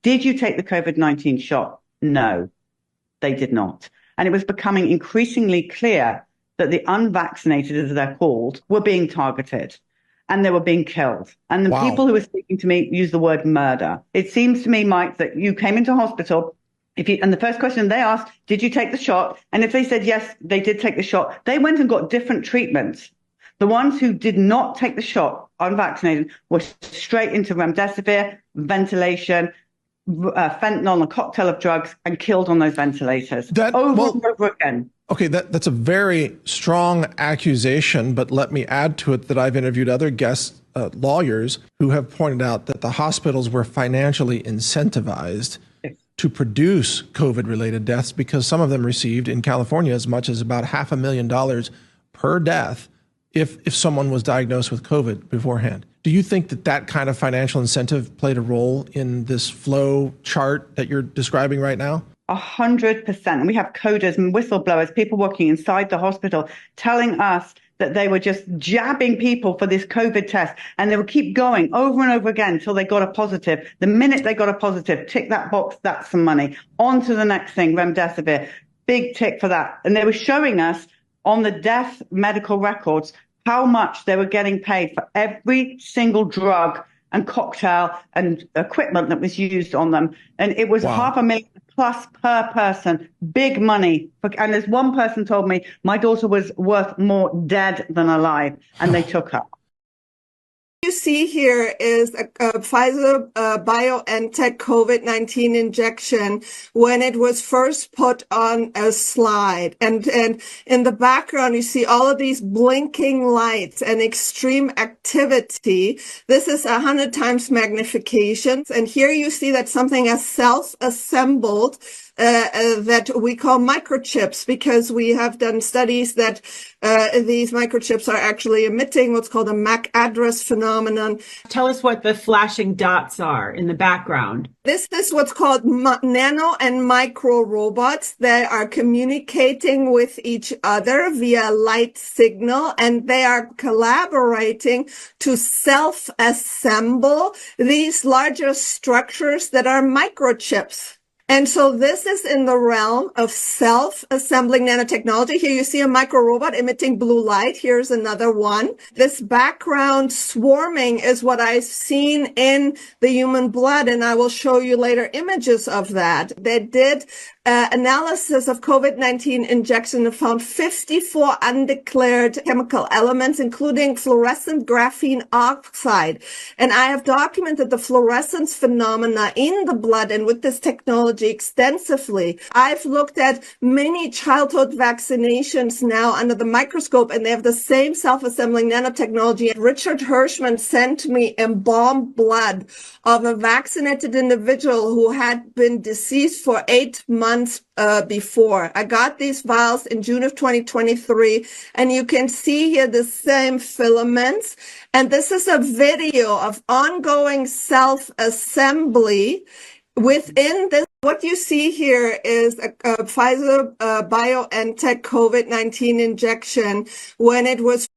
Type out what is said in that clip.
Did you take the COVID-19 shot? No, they did not. And it was becoming increasingly clear that the unvaccinated, as they're called, were being targeted and they were being killed. And the people Wow. who were speaking to me used the word murder. It seems to me, Mike, that you came into hospital. And the first question they asked, did you take the shot? And if they said yes, they did take the shot, they went and got different treatments. The ones who did not take the shot, unvaccinated, were straight into remdesivir, ventilation, fentanyl, a cocktail of drugs, and killed on those ventilators That over and well, over again. okay, that's a very strong accusation, but let me add to it that I've interviewed other guest lawyers who have pointed out that the hospitals were financially incentivized to produce COVID-related deaths because some of them received in California as much as about $500,000 per death if someone was diagnosed with COVID beforehand. Do you think that that kind of financial incentive played a role in this flow chart that you're describing right now? 100%. And we have coders and whistleblowers, people working inside the hospital, telling us that they were just jabbing people for this COVID test. And they would keep going over and over again until they got a positive. The minute they got a positive, tick that box, that's some money. On to the next thing, remdesivir, big tick for that. And they were showing us on the death medical records how much they were getting paid for every single drug and cocktail and equipment that was used on them. And it was Wow. $500,000 plus per person, big money. And as one person told me, my daughter was worth more dead than alive, and they took her. You see here is a Pfizer BioNTech COVID-19 injection when it was first put on a slide. And in the background, you see all of these blinking lights and extreme activity. This is 100 times magnification. And here you see that something is self-assembled that we call microchips, because we have done studies that these microchips are actually emitting what's called a MAC address phenomenon. Tell us what the flashing dots are in the background. This is what's called nano and micro robots. They are communicating with each other via light signal, and they are collaborating to self-assemble these larger structures that are microchips. And so this is in the realm of self-assembling nanotechnology. Here you see a micro robot emitting blue light. Here's another one. This background swarming is what I've seen in the human blood, and I will show you later images of that. They did analysis of COVID-19 injection and found 54 undeclared chemical elements, including fluorescent graphene oxide. And I have documented the fluorescence phenomena in the blood and with this technology extensively. I've looked at many childhood vaccinations now under the microscope, and they have the same self-assembling nanotechnology. Richard Hirschman sent me embalmed blood of a vaccinated individual who had been deceased for 8 months before. I got these vials in June of 2023, and you can see here the same filaments. And this is a video of ongoing self-assembly within this. What you see here is a Pfizer BioNTech COVID-19 injection when it was